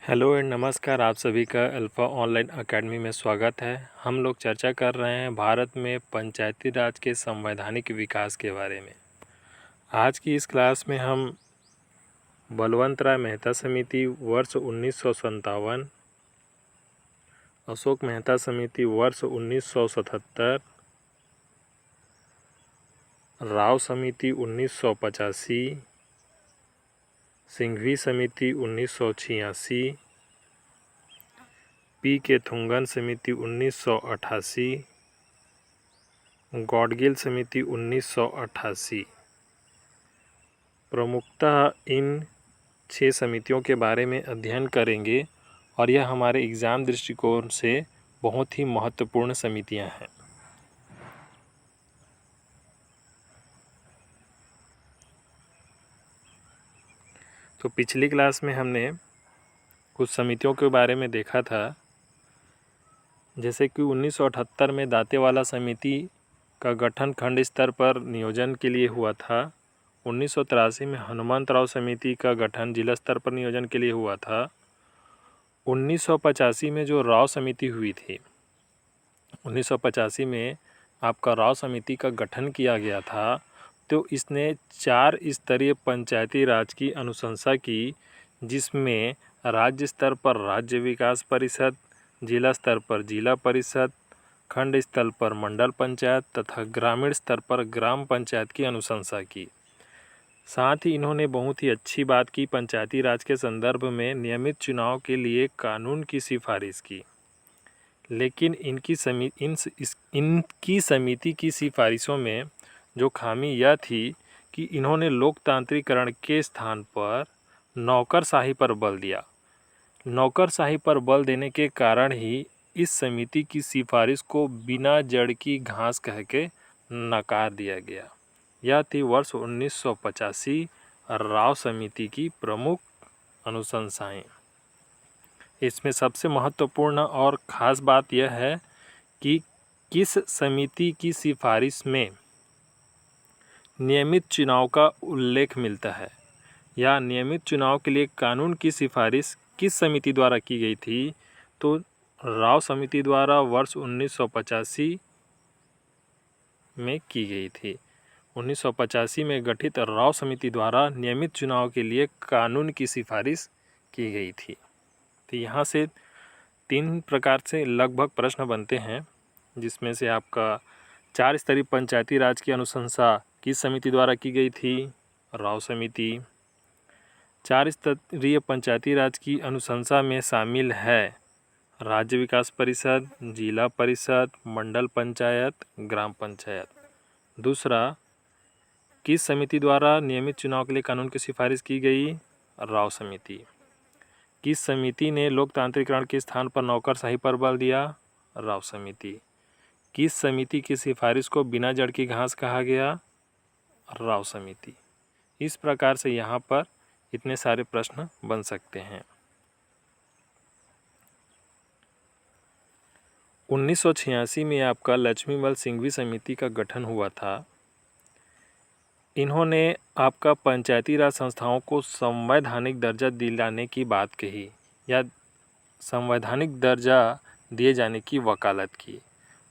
Hello and नमस्कार। आप सभी का अल्फ़ा ऑनलाइन अकेडमी में स्वागत है। हम लोग चर्चा कर रहे हैं भारत में पंचायती राज के संवैधानिक विकास के बारे में। आज की इस क्लास में हम बलवंत राय मेहता समिति वर्ष 1957, अशोक मेहता समिति वर्ष 1977, राव समिति 1985, सिंघवी समिति 1986, पी के थुंगन समिति 1988, गॉडगिल समिति 1988। प्रमुखतः इन 6 समितियों के बारे में अध्ययन करेंगे और यह हमारे एग्ज़ाम दृष्टिकोण से बहुत ही महत्वपूर्ण समितियां हैं। तो पिछली क्लास में हमने कुछ समितियों के बारे में देखा था, जैसे कि 1978 में दांतेवाला समिति का गठन खंड स्तर पर नियोजन के लिए हुआ था। 1983 में हनुमंतराव समिति का गठन जिला स्तर पर नियोजन के लिए हुआ था। 1985 में जो राव समिति हुई थी, 1985 में आपका राव समिति का गठन किया गया था, तो इसने 4 स्तरीय पंचायती राज की अनुशंसा की, जिसमें राज्य स्तर पर राज्य विकास परिषद, जिला स्तर पर जिला परिषद, खंड स्तर पर मंडल पंचायत तथा ग्रामीण स्तर पर ग्राम पंचायत की अनुशंसा की। साथ ही इन्होंने बहुत ही अच्छी बात की, पंचायती राज के संदर्भ में नियमित चुनाव के लिए कानून की सिफारिश की। लेकिन इनकी समिति की सिफारिशों में जो खामी यह थी कि इन्होंने लोकतांत्रिकरण के स्थान पर नौकरशाही पर बल दिया। नौकरशाही पर बल देने के कारण ही इस समिति की सिफारिश को बिना जड़ की घास कह के नकार दिया गया। यह थी वर्ष 1985 राव समिति की प्रमुख अनुशंसाएं। इसमें सबसे महत्वपूर्ण और ख़ास बात यह है कि किस समिति की सिफारिश में नियमित चुनाव का उल्लेख मिलता है, या नियमित चुनाव के लिए कानून की सिफारिश किस समिति द्वारा की गई थी। तो राव समिति द्वारा वर्ष 1985 में की गई थी। 1985 में गठित राव समिति द्वारा नियमित चुनाव के लिए कानून की सिफारिश की गई थी। तो यहाँ से 3 प्रकार से लगभग प्रश्न बनते हैं, जिसमें से आपका 4 स्तरीय पंचायती राज की अनुशंसा किस समिति द्वारा की गई थी? राव समिति। 4 स्तरीय पंचायती राज की अनुशंसा में शामिल है राज्य विकास परिषद, जिला परिषद, मंडल पंचायत, ग्राम पंचायत। दूसरा, किस समिति द्वारा नियमित चुनाव के लिए कानून की सिफारिश की गई? राव समिति। किस समिति ने लोकतांत्रिकरण के स्थान पर नौकरशाही पर बल दिया? राव समिति। किस समिति की सिफारिश को बिना जड़ की घास कहा गया? राव समिति। इस प्रकार से यहाँ पर इतने सारे प्रश्न बन सकते हैं। 1986 में आपका लक्ष्मीमल सिंघवी समिति का गठन हुआ था। इन्होंने आपका पंचायती राज संस्थाओं को संवैधानिक दर्जा दिलाने की बात कही, या संवैधानिक दर्जा दिए जाने की वकालत की।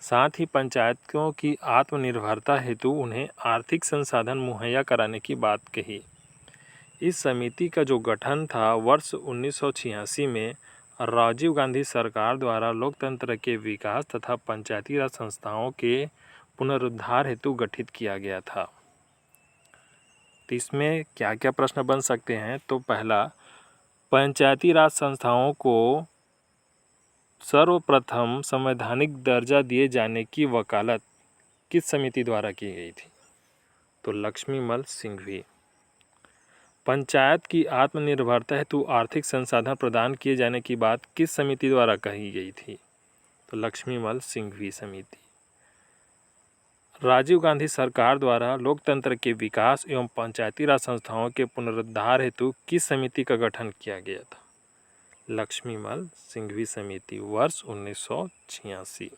साथ ही पंचायतों की आत्मनिर्भरता हेतु उन्हें आर्थिक संसाधन मुहैया कराने की बात कही। इस समिति का जो गठन था वर्ष 1986 में राजीव गांधी सरकार द्वारा लोकतंत्र के विकास तथा पंचायती राज संस्थाओं के पुनरुद्धार हेतु गठित किया गया था। तो इसमें क्या क्या प्रश्न बन सकते हैं? तो पहला, पंचायती राज संस्थाओं को सर्वप्रथम संवैधानिक दर्जा दिए जाने की वकालत किस समिति द्वारा की गई थी? तो लक्ष्मीमल सिंघवी। पंचायत की आत्मनिर्भरता हेतु आर्थिक संसाधन प्रदान किए जाने की बात किस समिति द्वारा कही गई थी? तो लक्ष्मीमल सिंघवी समिति। राजीव गांधी सरकार द्वारा लोकतंत्र के विकास एवं पंचायती राज संस्थाओं के पुनरुद्धार हेतु किस समिति का गठन किया गया था? लक्ष्मीमल सिंघवी समिति वर्ष 1986।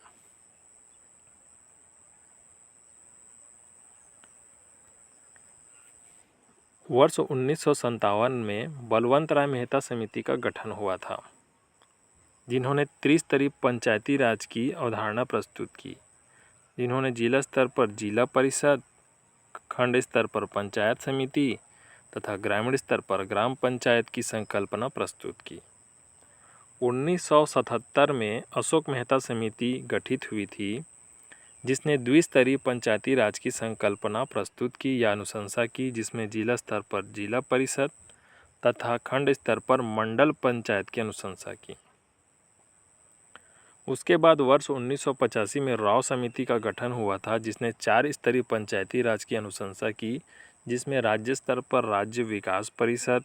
वर्ष 1957 में बलवंत राय मेहता समिति का गठन हुआ था, जिन्होंने त्रिस्तरीय पंचायती राज की अवधारणा प्रस्तुत की, जिन्होंने जिला स्तर पर जिला परिषद, खंड स्तर पर पंचायत समिति तथा ग्रामीण स्तर पर ग्राम पंचायत की संकल्पना प्रस्तुत की। 1977 में अशोक मेहता समिति गठित हुई थी, जिसने द्विस्तरीय पंचायती राज की संकल्पना प्रस्तुत की या अनुशंसा की, जिसमें जिला स्तर पर जिला परिषद तथा खंड स्तर पर मंडल पंचायत की अनुशंसा की। उसके बाद वर्ष 1985 में राव समिति का गठन हुआ था, जिसने 4 स्तरीय पंचायती राज की अनुशंसा की, जिसमें राज्य स्तर पर राज्य विकास परिषद,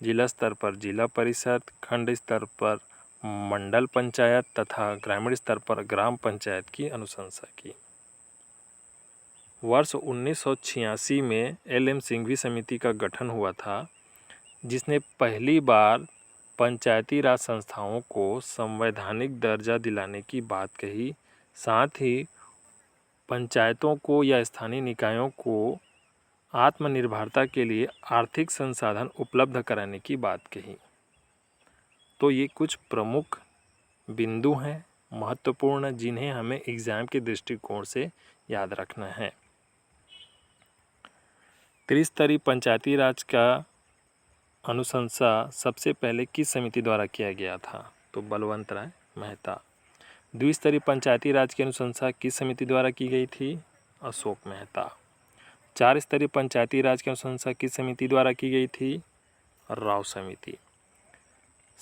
जिला स्तर पर जिला परिषद, खंड स्तर पर मंडल पंचायत तथा ग्रामीण स्तर पर ग्राम पंचायत की अनुशंसा की। वर्ष 1986 में LM सिंघवी समिति का गठन हुआ था, जिसने पहली बार पंचायती राज संस्थाओं को संवैधानिक दर्जा दिलाने की बात कही, साथ ही पंचायतों को या स्थानीय निकायों को आत्मनिर्भरता के लिए आर्थिक संसाधन उपलब्ध कराने की बात कही। तो ये कुछ प्रमुख बिंदु हैं, महत्वपूर्ण, जिन्हें हमें एग्जाम के दृष्टिकोण से याद रखना है। त्रिस्तरीय पंचायती राज का अनुशंसा सबसे पहले किस समिति द्वारा किया गया था? तो बलवंत राय मेहता। द्विस्तरीय पंचायती राज की अनुशंसा किस समिति द्वारा की गई थी? अशोक मेहता। 4 स्तरीय पंचायती राज की अनुशंसा किस समिति द्वारा की गई थी? राव समिति।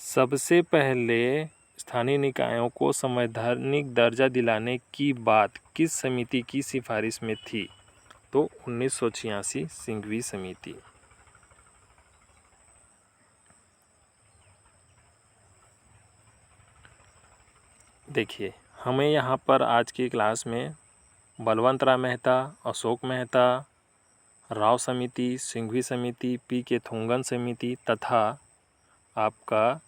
सबसे पहले स्थानीय निकायों को संवैधानिक दर्जा दिलाने की बात किस समिति की सिफारिश में थी? तो 1986 सिंघवी समिति। देखिए, हमें यहाँ पर आज की क्लास में बलवंत राय मेहता, अशोक मेहता, राव समिति, सिंघवी समिति, PK थोंगन समिति तथा आपका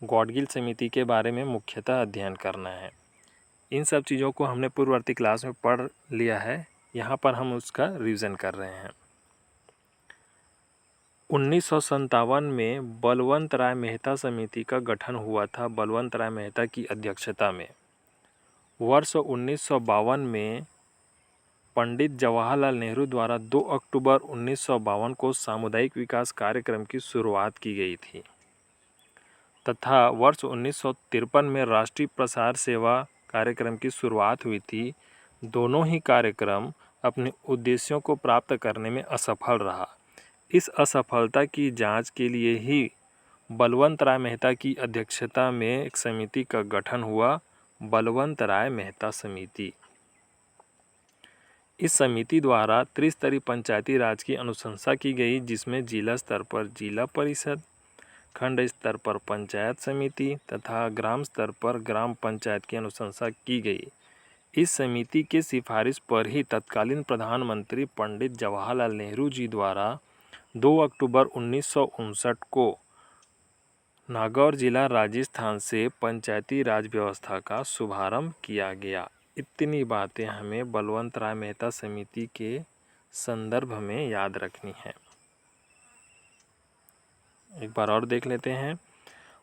गॉडगिल समिति के बारे में मुख्यतः अध्ययन करना है। इन सब चीज़ों को हमने पूर्ववर्ती क्लास में पढ़ लिया है, यहाँ पर हम उसका रिवीजन कर रहे हैं। 1957 में बलवंत राय मेहता समिति का गठन हुआ था, बलवंत राय मेहता की अध्यक्षता में। वर्ष 1952 में पंडित जवाहरलाल नेहरू द्वारा 2 अक्टूबर 1952 को सामुदायिक विकास कार्यक्रम की शुरुआत की गई थी तथा वर्ष 1953 में राष्ट्रीय प्रसार सेवा कार्यक्रम की शुरुआत हुई थी। दोनों ही कार्यक्रम अपने उद्देश्यों को प्राप्त करने में असफल रहा। इस असफलता की जांच के लिए ही बलवंत राय मेहता की अध्यक्षता में एक समिति का गठन हुआ, बलवंत राय मेहता समिति। इस समिति द्वारा त्रिस्तरीय पंचायती राज की अनुशंसा की गई, जिसमें जिला स्तर पर जिला परिषद, खंड स्तर पर पंचायत समिति तथा ग्राम स्तर पर ग्राम पंचायत की अनुशंसा की गई। इस समिति के सिफारिश पर ही तत्कालीन प्रधानमंत्री पंडित जवाहरलाल नेहरू जी द्वारा 2 अक्टूबर 1959 को नागौर जिला राजस्थान से पंचायती राज व्यवस्था का शुभारंभ किया गया। इतनी बातें हमें बलवंत राय मेहता समिति के संदर्भ में याद रखनी है। एक बार और देख लेते हैं।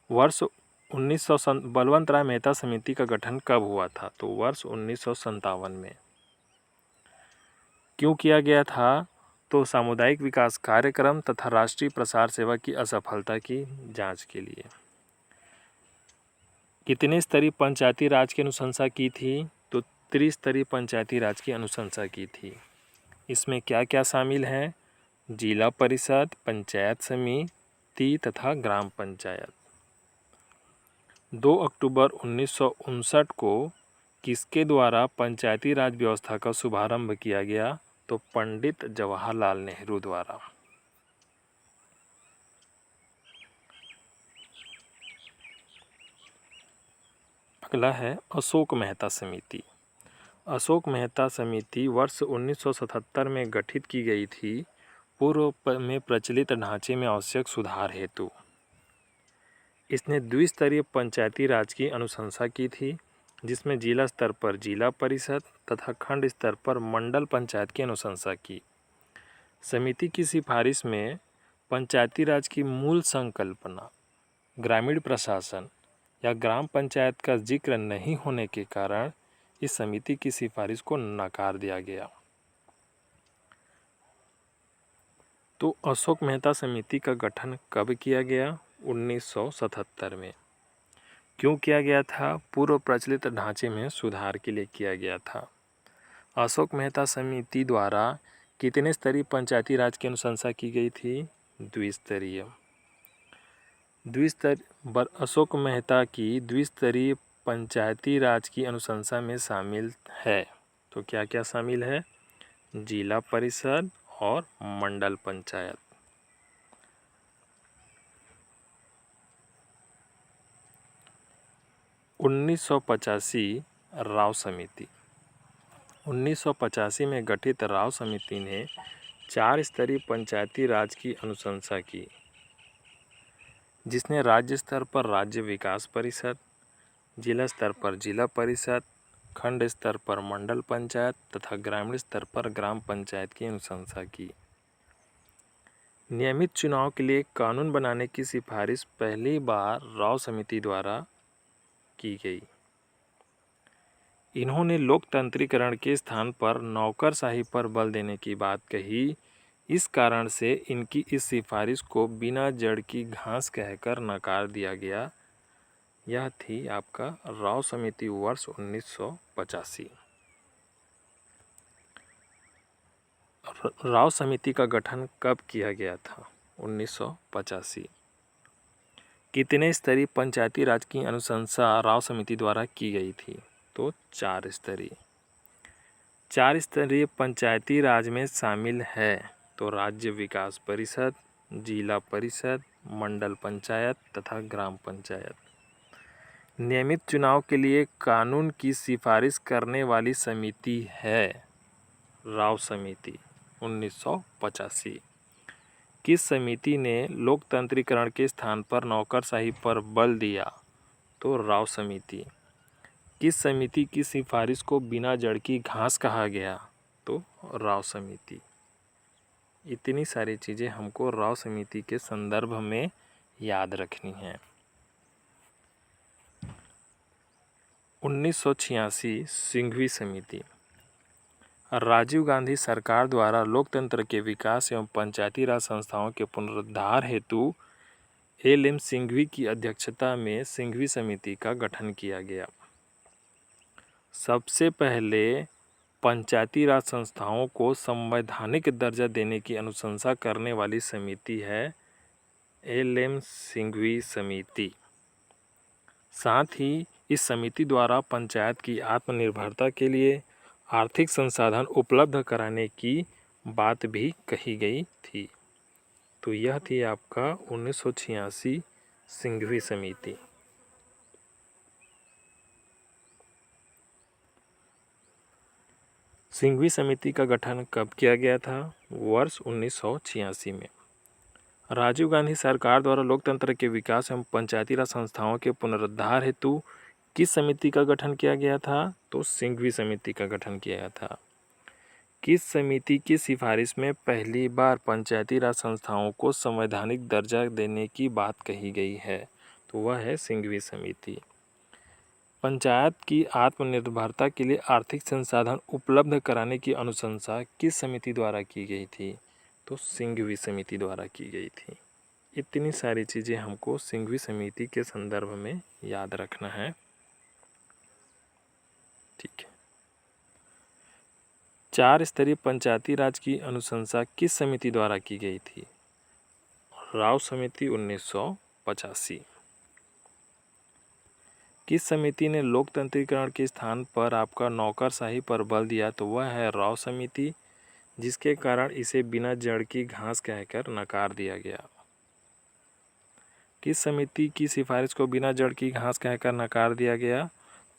वर्ष 1900 बलवंत राय मेहता समिति का गठन कब हुआ था? तो वर्ष 1957 में। क्यों किया गया था? तो सामुदायिक विकास कार्यक्रम तथा राष्ट्रीय प्रसार सेवा की असफलता की जांच के लिए। कितने स्तरीय पंचायती राज की अनुशंसा की थी? तो त्रिस्तरीय पंचायती राज की अनुशंसा की थी। इसमें क्या क्या शामिल है? जिला परिषद, पंचायत समिति तथा ग्राम पंचायत। 2 अक्टूबर 1959 को किसके द्वारा पंचायती राज व्यवस्था का शुभारंभ किया गया? तो पंडित जवाहरलाल नेहरू द्वारा। अगला है अशोक मेहता समिति। अशोक मेहता समिति वर्ष 1977 में गठित की गई थी, पूर्व में प्रचलित ढांचे में आवश्यक सुधार हेतु। इसने द्विस्तरीय पंचायती राज की अनुशंसा की थी, जिसमें जिला स्तर पर जिला परिषद तथा खंड स्तर पर मंडल पंचायत की अनुशंसा की। समिति की सिफारिश में पंचायती राज की मूल संकल्पना, ग्रामीण प्रशासन या ग्राम पंचायत का जिक्र नहीं होने के कारण इस समिति की सिफारिश को नकार दिया गया। तो अशोक मेहता समिति का गठन कब किया गया? 1977 में। क्यों किया गया था? पूर्व प्रचलित ढांचे में सुधार के लिए किया गया था। अशोक मेहता समिति द्वारा कितने स्तरीय पंचायती राज की अनुशंसा की गई थी? द्विस्तरीय। अशोक मेहता की द्विस्तरीय पंचायती राज की अनुशंसा में शामिल है। तो क्या क्या शामिल है? जिला परिषद और मंडल पंचायत। राव समिति 1985 में गठित राव समिति ने 4 स्तरीय पंचायती राज की अनुशंसा की, जिसने राज्य स्तर पर राज्य विकास परिषद, जिला स्तर पर जिला परिषद, खंड स्तर पर मंडल पंचायत तथा ग्रामीण स्तर पर ग्राम पंचायत की अनुशंसा की। नियमित चुनाव के लिए कानून बनाने की सिफारिश पहली बार राव समिति द्वारा की गई। इन्होंने लोकतंत्रीकरण के स्थान पर नौकरशाही पर बल देने की बात कही। इस कारण से इनकी इस सिफारिश को बिना जड़ की घास कहकर नकार दिया गया। यह थी आपका राव समिति वर्ष 1985। राव समिति का गठन कब किया गया था? 1985। कितने स्तरीय पंचायती राज की अनुशंसा राव समिति द्वारा की गई थी? तो 4 स्तरीय। 4 स्तरीय पंचायती राज में शामिल है तो राज्य विकास परिषद, जिला परिषद, मंडल पंचायत तथा ग्राम पंचायत। नियमित चुनाव के लिए कानून की सिफारिश करने वाली समिति है राव समिति 1985। किस समिति ने लोकतंत्रीकरण के स्थान पर नौकरशाही पर बल दिया? तो राव समिति। किस समिति की सिफारिश को बिना जड़ की घास कहा गया? तो राव समिति। इतनी सारी चीज़ें हमको राव समिति के संदर्भ में याद रखनी है। 1986 सिंघवी समिति। राजीव गांधी सरकार द्वारा लोकतंत्र के विकास एवं पंचायती राज संस्थाओं के पुनरुद्धार हेतु एल.एम. सिंघवी की अध्यक्षता में सिंघवी समिति का गठन किया गया। सबसे पहले पंचायती राज संस्थाओं को संवैधानिक दर्जा देने की अनुशंसा करने वाली समिति है एल.एम. सिंघवी समिति। साथ ही इस समिति द्वारा पंचायत की आत्मनिर्भरता के लिए आर्थिक संसाधन उपलब्ध कराने की बात भी कही गई थी। तो यह थी आपका 1986 सिंघवी समिति। सिंघवी समिति का गठन कब किया गया था? वर्ष 1986 में। राजीव गांधी सरकार द्वारा लोकतंत्र के विकास एवं पंचायती राज संस्थाओं के पुनरुद्धार हेतु किस समिति का गठन किया गया था? तो सिंघवी समिति का गठन किया गया था। किस समिति की सिफारिश में पहली बार पंचायती राज संस्थाओं को संवैधानिक दर्जा देने की बात कही गई है? तो वह है सिंघवी समिति। पंचायत की आत्मनिर्भरता के लिए आर्थिक संसाधन उपलब्ध कराने की अनुशंसा किस समिति द्वारा की गई थी? तो सिंघवी समिति द्वारा की गई थी। इतनी सारी चीज़ें हमको सिंघवी समिति के संदर्भ में याद रखना है। ठीक है। 4 स्तरीय पंचायती राज की अनुशंसा किस समिति द्वारा की गई थी? राव समिति 1985। किस समिति ने लोकतंत्रीकरण के स्थान पर आपका नौकरशाही पर बल दिया? तो वह है राव समिति, जिसके कारण इसे बिना जड़ की घास कहकर नकार दिया गया। किस समिति की सिफारिश को बिना जड़ की घास कहकर नकार दिया गया?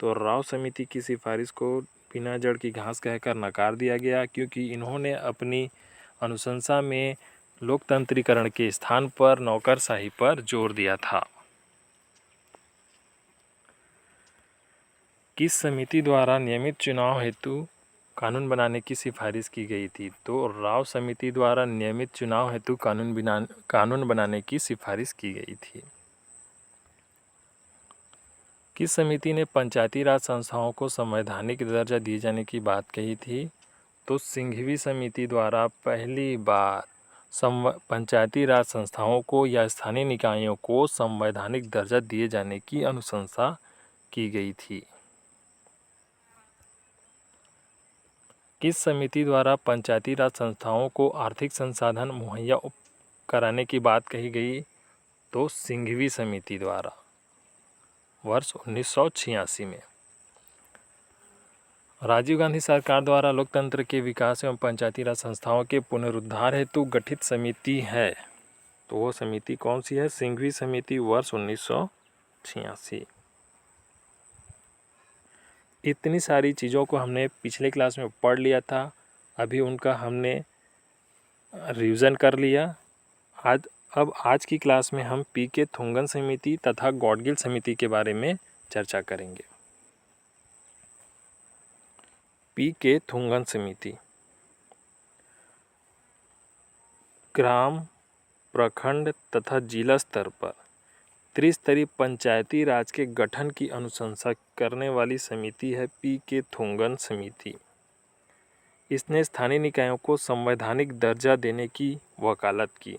तो राव समिति की सिफारिश को बिना जड़ की घास कहकर नकार दिया गया, क्योंकि इन्होंने अपनी अनुशंसा में लोकतंत्रीकरण के स्थान पर नौकरशाही पर जोर दिया था। किस समिति द्वारा नियमित चुनाव हेतु कानून बनाने की सिफारिश की गई थी। तो राव समिति द्वारा नियमित चुनाव हेतु कानून बनाने की सिफारिश की गई थी। किस समिति ने पंचायती राज संस्थाओं को संवैधानिक दर्जा दिए जाने की बात कही थी? तो सिंघवी समिति द्वारा पहली बार पंचायती राज संस्थाओं को या स्थानीय निकायों को संवैधानिक दर्जा दिए जाने की अनुशंसा की गई थी। किस समिति द्वारा पंचायती राज संस्थाओं को आर्थिक संसाधन मुहैया कराने की बात कही गई? तो सिंघवी समिति द्वारा वर्ष 1986 में। राजीव गांधी सरकार द्वारा लोकतंत्र के विकास एवं पंचायती राज संस्थाओं के पुनरुद्धार हेतु गठित समिति है, तो वो समिति कौन सी है? सिंघवी समिति, वर्ष 1986। इतनी सारी चीज़ों को हमने पिछले क्लास में पढ़ लिया था, अभी उनका हमने रिवीजन कर लिया। अब आज की क्लास में हम पी.के. थुंगन समिति तथा गॉडगिल समिति के बारे में चर्चा करेंगे। पी.के. थुंगन समिति ग्राम, प्रखंड तथा जिला स्तर पर त्रिस्तरीय पंचायती राज के गठन की अनुशंसा करने वाली समिति है पी.के. थुंगन समिति। इसने स्थानीय निकायों को संवैधानिक दर्जा देने की वकालत की,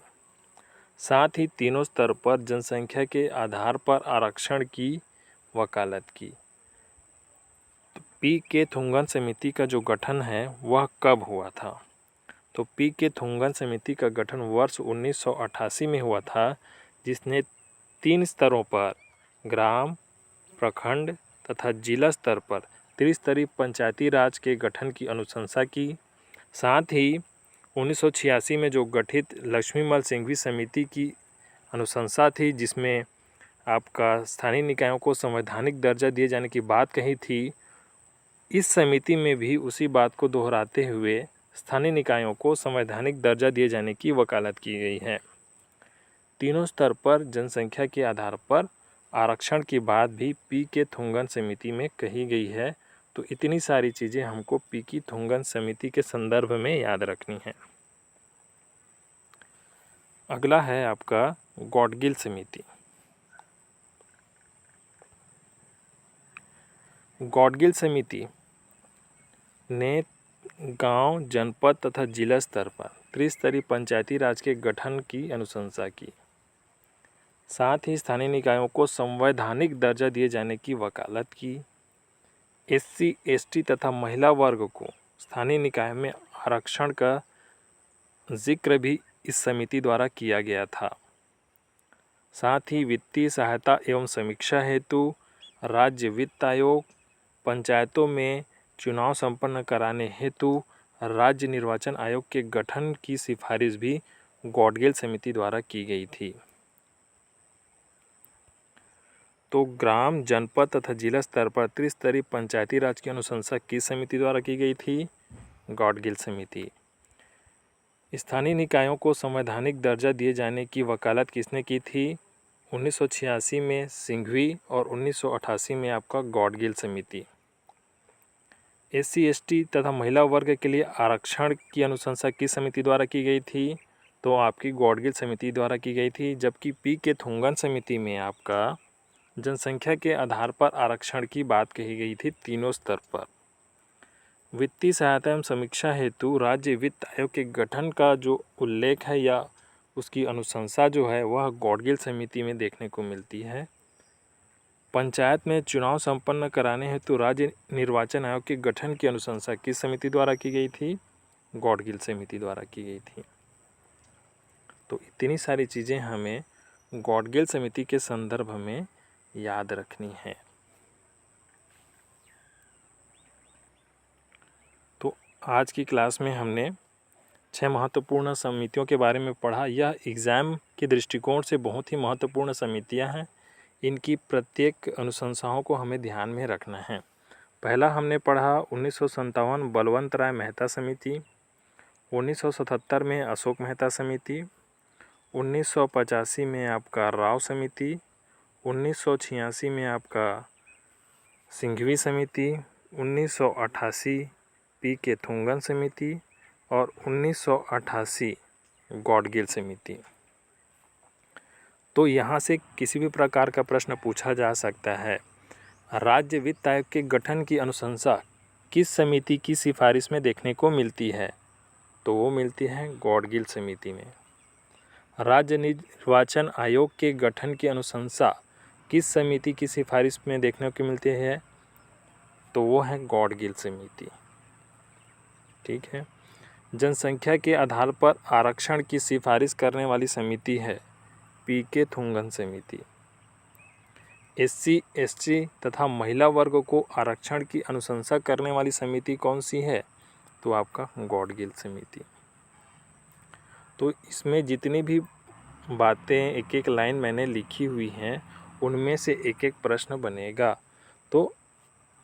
साथ ही तीनों स्तर पर जनसंख्या के आधार पर आरक्षण की वकालत की। पी.के. थुंगन समिति का जो गठन है वह कब हुआ था? तो पी.के. थुंगन समिति का गठन वर्ष 1988 में हुआ था, जिसने 3 स्तरों पर ग्राम, प्रखंड तथा जिला स्तर पर त्रिस्तरीय पंचायती राज के गठन की अनुशंसा की। साथ ही 1986 में जो गठित लक्ष्मीमल सिंघवी समिति की अनुशंसा थी, जिसमें आपका स्थानीय निकायों को संवैधानिक दर्जा दिए जाने की बात कही थी, इस समिति में भी उसी बात को दोहराते हुए स्थानीय निकायों को संवैधानिक दर्जा दिए जाने की वकालत की गई है। तीनों स्तर पर जनसंख्या के आधार पर आरक्षण की बात भी पी.के. थुंगन समिति में कही गई है। तो इतनी सारी चीज़ें हमको पी.के. थुंगन समिति के संदर्भ में याद रखनी है। अगला है आपका गॉडगिल समिति। गॉडगिल समिति ने गांव, जनपद तथा जिला स्तर पर त्रिस्तरीय पंचायती राज के गठन की अनुशंसा की, साथ ही स्थानीय निकायों को संवैधानिक दर्जा दिए जाने की वकालत की। एससी, एसटी तथा महिला वर्ग को स्थानीय निकाय में आरक्षण का जिक्र भी इस समिति द्वारा किया गया था। साथ ही वित्तीय सहायता एवं समीक्षा हेतु राज्य वित्त आयोग, पंचायतों में चुनाव संपन्न कराने हेतु राज्य निर्वाचन आयोग के गठन की सिफारिश भी गॉडगिल समिति द्वारा की गई थी। तो ग्राम, जनपद तथा जिला स्तर पर त्रिस्तरीय पंचायती राज की अनुशंसा किस समिति द्वारा की गई थी? गॉडगिल समिति। स्थानीय निकायों को संवैधानिक दर्जा दिए जाने की वकालत किसने की थी? 1986 में सिंघवी और 1988 में आपका गॉडगिल समिति। एससी, एसटी तथा महिला वर्ग के लिए आरक्षण की अनुशंसा किस समिति द्वारा की गई थी? तो आपकी गॉडगिल समिति द्वारा की गई थी। जबकि पी.के. थुंगन समिति में आपका जनसंख्या के आधार पर आरक्षण की बात कही गई थी तीनों स्तर पर। वित्तीय सहायता एवं समीक्षा हेतु राज्य वित्त आयोग के गठन का जो उल्लेख है या उसकी अनुशंसा जो है वह गॉडगिल समिति में देखने को मिलती है। पंचायत में चुनाव संपन्न कराने हेतु राज्य निर्वाचन आयोग के गठन की अनुशंसा किस समिति द्वारा की गई थी? गॉडगिल समिति द्वारा की गई थी। तो इतनी सारी चीज़ें हमें गॉडगिल समिति के संदर्भ में याद रखनी है। तो आज की क्लास में हमने 6 महत्वपूर्ण समितियों के बारे में पढ़ा। यह एग्ज़ाम के दृष्टिकोण से बहुत ही महत्वपूर्ण समितियां हैं। इनकी प्रत्येक अनुशंसाओं को हमें ध्यान में रखना है। पहला हमने पढ़ा 1957 बलवंत राय मेहता समिति, 1977 में अशोक मेहता समिति, 1985 में आपका राव समिति, 1986 में आपका सिंघवी समिति, 1988 पी.के. थुंगन समिति और 1988 गॉडगिल समिति। तो यहाँ से किसी भी प्रकार का प्रश्न पूछा जा सकता है। राज्य वित्त आयोग के गठन की अनुशंसा किस समिति की सिफारिश में देखने को मिलती है? तो वो मिलती है गॉडगिल समिति में। राज्य निर्वाचन आयोग के गठन की अनुशंसा किस समिति की सिफारिश में देखने को मिलती है? तो वो है गॉडगिल समिति। ठीक है। जनसंख्या के आधार पर आरक्षण की सिफारिश करने वाली समिति है पी.के. थुंगन समिति। SC/ST तथा महिला वर्ग को आरक्षण की अनुशंसा करने वाली समिति कौन सी है? तो आपका गॉडगिल समिति। तो इसमें जितनी भी बातें एक एक लाइन मैंने लिखी हुई हैं उनमें से एक एक प्रश्न बनेगा। तो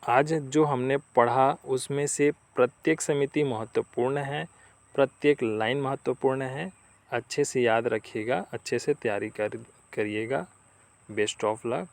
आज जो हमने पढ़ा उसमें से प्रत्येक समिति महत्वपूर्ण है, प्रत्येक लाइन महत्वपूर्ण है। अच्छे से याद रखिएगा, अच्छे से तैयारी करिएगा। Best of luck.